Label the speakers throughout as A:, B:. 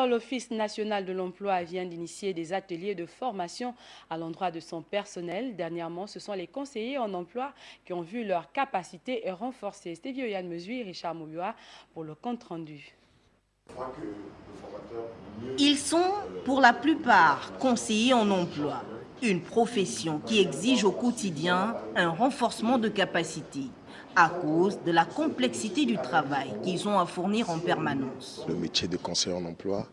A: L'Office national de l'emploi vient d'initier des ateliers de formation à l'endroit de son personnel. Dernièrement, ce sont les conseillers en emploi qui ont vu leur capacité renforcée. C'était Yann Mesui et Richard Moubioa pour le compte-rendu.
B: Ils sont, pour la plupart, conseillers en emploi. Une profession qui exige au quotidien un renforcement de capacité à cause de la complexité du travail qu'ils ont à fournir en permanence.
C: Le métier de conseiller en emploi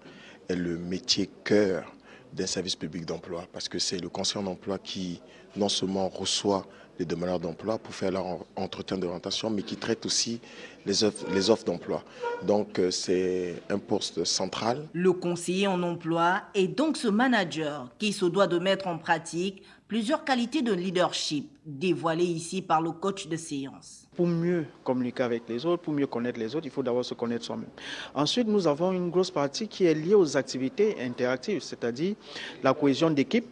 C: est le métier cœur d'un service public d'emploi parce que c'est le conseiller en emploi qui non seulement reçoit les demandeurs d'emploi pour faire leur entretien d'orientation, mais qui traite aussi les offres d'emploi. Donc c'est un poste central.
B: Le conseiller en emploi est donc ce manager qui se doit de mettre en pratique plusieurs qualités de leadership dévoilées ici par le coach de séance.
D: Pour mieux communiquer avec les autres, pour mieux connaître les autres, il faut d'abord se connaître soi-même. Ensuite, nous avons une grosse partie qui est liée aux activités interactives, c'est-à-dire la cohésion d'équipe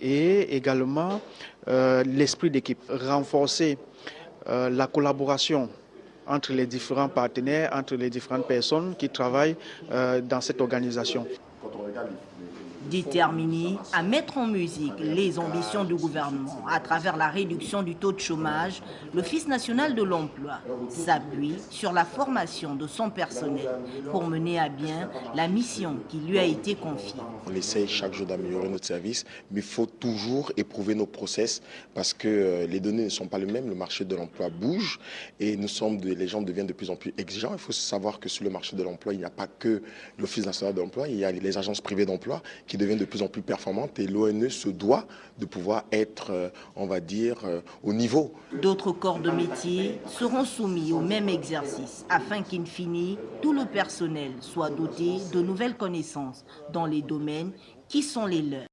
D: et également l'esprit d'équipe. Renforcer la collaboration entre les différents partenaires, entre les différentes personnes qui travaillent dans cette organisation.
B: Déterminé à mettre en musique les ambitions du gouvernement à travers la réduction du taux de chômage, l'Office national de l'emploi s'appuie sur la formation de son personnel pour mener à bien la mission qui lui a été confiée.
C: On essaye chaque jour d'améliorer notre service, mais il faut toujours éprouver nos process parce que les données ne sont pas les mêmes, le marché de l'emploi bouge et les gens deviennent de plus en plus exigeants. Il faut savoir que sur le marché de l'emploi, il n'y a pas que l'Office national de l'emploi, il y a les agences privées d'emploi qui deviennent de plus en plus performantes et l'ONE se doit de pouvoir être, on va dire, au niveau.
B: D'autres corps de métier seront soumis au même exercice afin qu'in fine, tout le personnel soit doté de nouvelles connaissances dans les domaines qui sont les leurs.